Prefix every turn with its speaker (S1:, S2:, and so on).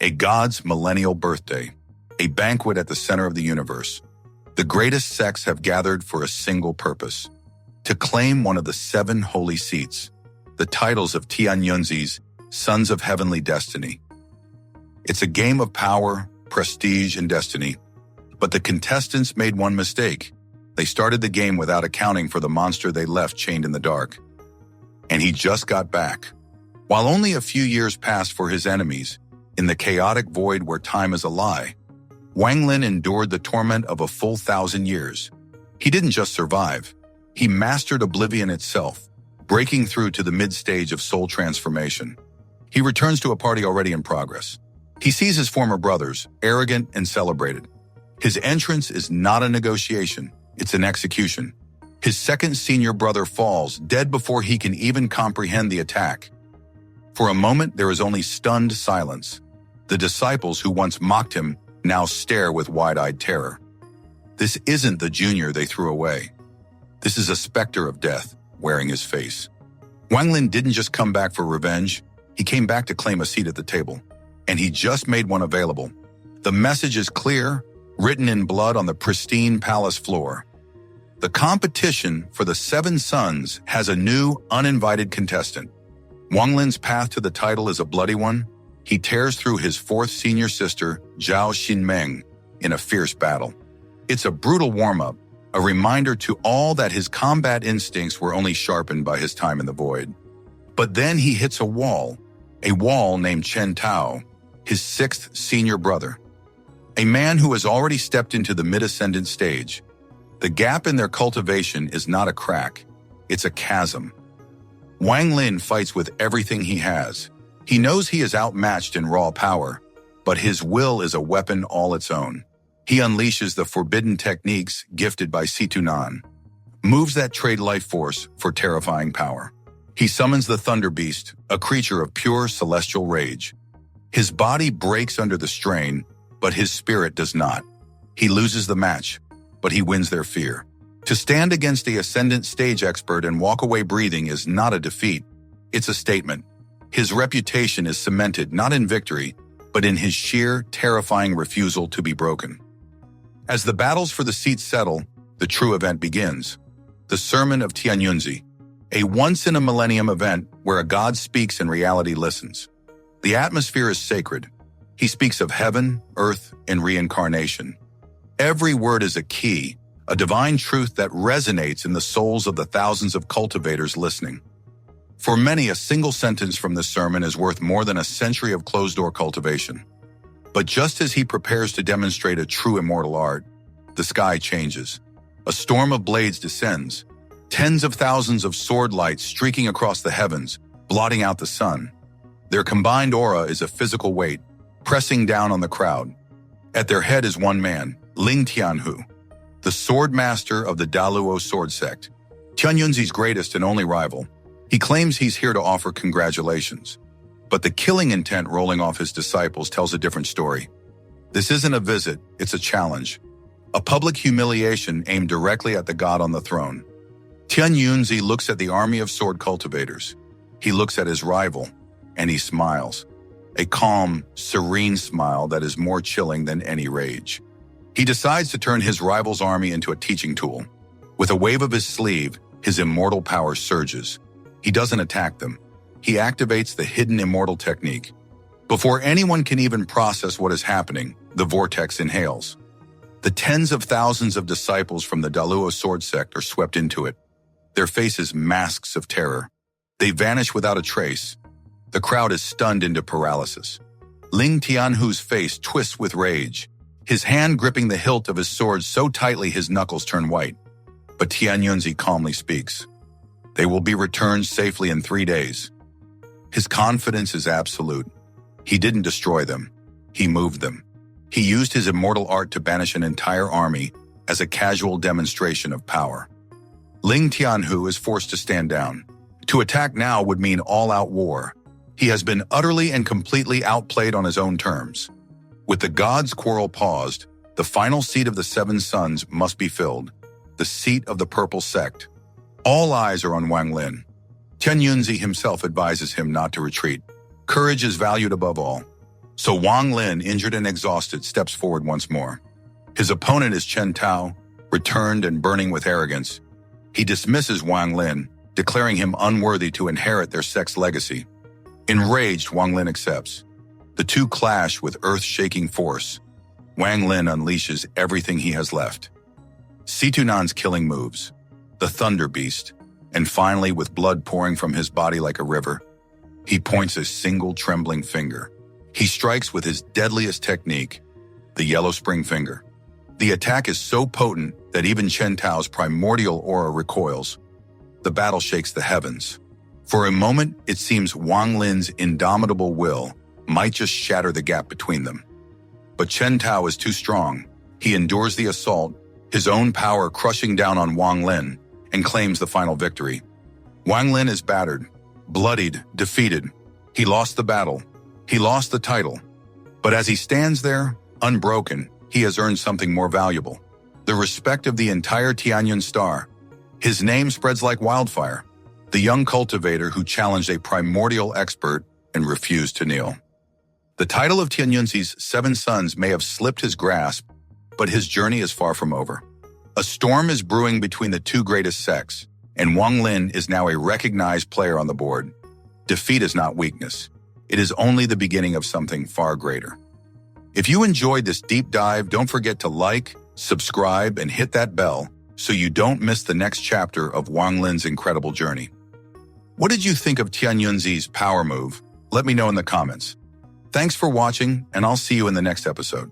S1: A god's millennial birthday, a banquet at the center of the universe. The greatest sects have gathered for a single purpose: to claim one of the 7 holy seats, the titles of Tianyunzi's Sons of Heavenly Destiny. It's a game of power, prestige, and destiny. But the contestants made one mistake. They started the game without accounting for the monster they left chained in the dark. And he just got back. While only a few years passed for his enemies, in the chaotic void where time is a lie, Wang Lin endured the torment of a full 1,000 years. He didn't just survive. He mastered oblivion itself, breaking through to the mid-stage of soul transformation. He returns to a party already in progress. He sees his former brothers, arrogant and celebrated. His entrance is not a negotiation, it's an execution. His second senior brother falls, dead before he can even comprehend the attack. For a moment, there is only stunned silence. The disciples who once mocked him now stare with wide-eyed terror. This isn't the junior they threw away. This is a specter of death, wearing his face. Wang Lin didn't just come back for revenge, he came back to claim a seat at the table. And he just made one available. The message is clear, written in blood on the pristine palace floor. The competition for the 7 sons has a new, uninvited contestant. Wang Lin's path to the title is a bloody one. He tears through his 4th senior sister, Zhao Xinmeng, in a fierce battle. It's a brutal warm-up, a reminder to all that his combat instincts were only sharpened by his time in the void. But then he hits a wall named Chen Tao, his 6th senior brother. A man who has already stepped into the mid-Ascendant stage. The gap in their cultivation is not a crack, it's a chasm. Wang Lin fights with everything he has. He knows he is outmatched in raw power, but his will is a weapon all its own. He unleashes the forbidden techniques gifted by Situnan, moves that trade life force for terrifying power. He summons the Thunder Beast, a creature of pure celestial rage. His body breaks under the strain, but his spirit does not. He loses the match, but he wins their fear. To stand against the Ascendant stage expert and walk away breathing is not a defeat, it's a statement. His reputation is cemented not in victory, but in his sheer, terrifying refusal to be broken. As the battles for the seats settle, the true event begins. The Sermon of Tianyunzi, a once-in-a-millennium event where a god speaks and reality listens. The atmosphere is sacred. He speaks of heaven, earth, and reincarnation. Every word is a key, a divine truth that resonates in the souls of the thousands of cultivators listening. For many, a single sentence from this sermon is worth more than a century of closed-door cultivation. But just as he prepares to demonstrate a true immortal art, the sky changes. A storm of blades descends, tens of thousands of sword lights streaking across the heavens, blotting out the sun. Their combined aura is a physical weight, pressing down on the crowd. At their head is one man, Ling Tianhu, the sword master of the Daluo sword sect, Tianyunzi's greatest and only rival. He claims he's here to offer congratulations. But the killing intent rolling off his disciples tells a different story. This isn't a visit, it's a challenge. A public humiliation aimed directly at the god on the throne. Tianyunzi looks at the army of sword cultivators. He looks at his rival, and he smiles. A calm, serene smile that is more chilling than any rage. He decides to turn his rival's army into a teaching tool. With a wave of his sleeve, his immortal power surges. He doesn't attack them. He activates the Hidden Immortal Technique. Before anyone can even process what is happening, the vortex inhales. The tens of thousands of disciples from the Daluo sword sect are swept into it. Their faces masks of terror. They vanish without a trace. The crowd is stunned into paralysis. Ling Tianhu's face twists with rage, his hand gripping the hilt of his sword so tightly his knuckles turn white. But Tianyunzi calmly speaks. They will be returned safely in 3 days. His confidence is absolute. He didn't destroy them. He moved them. He used his immortal art to banish an entire army as a casual demonstration of power. Ling Tianhu is forced to stand down. To attack now would mean all-out war. He has been utterly and completely outplayed on his own terms. With the gods' quarrel paused, the final seat of the 7 sons must be filled, the seat of the purple sect. All eyes are on Wang Lin. Tianyunzi himself advises him not to retreat. Courage is valued above all. So Wang Lin, injured and exhausted, steps forward once more. His opponent is Chen Tao, returned and burning with arrogance. He dismisses Wang Lin, declaring him unworthy to inherit their sect's legacy. Enraged, Wang Lin accepts. The two clash with earth-shaking force. Wang Lin unleashes everything he has left. Situnan's killing moves, the Thunder Beast, and finally, with blood pouring from his body like a river, he points a single trembling finger. He strikes with his deadliest technique, the Yellow Spring Finger. The attack is so potent that even Chen Tao's primordial aura recoils. The battle shakes the heavens. For a moment, it seems Wang Lin's indomitable will might just shatter the gap between them. But Chen Tao is too strong. He endures the assault, his own power crushing down on Wang Lin, and claims the final victory. Wang Lin is battered, bloodied, defeated. He lost the battle. He lost the title. But as he stands there, unbroken, he has earned something more valuable: the respect of the entire Tianyunzi star. His name spreads like wildfire. The young cultivator who challenged a primordial expert and refused to kneel. The title of Tianyunzi's 7 sons may have slipped his grasp, but his journey is far from over. A storm is brewing between the two greatest sects, and Wang Lin is now a recognized player on the board. Defeat is not weakness. It is only the beginning of something far greater. If you enjoyed this deep dive, don't forget to like, subscribe, and hit that bell so you don't miss the next chapter of Wang Lin's incredible journey. What did you think of Tianyunzi's power move? Let me know in the comments. Thanks for watching, and I'll see you in the next episode.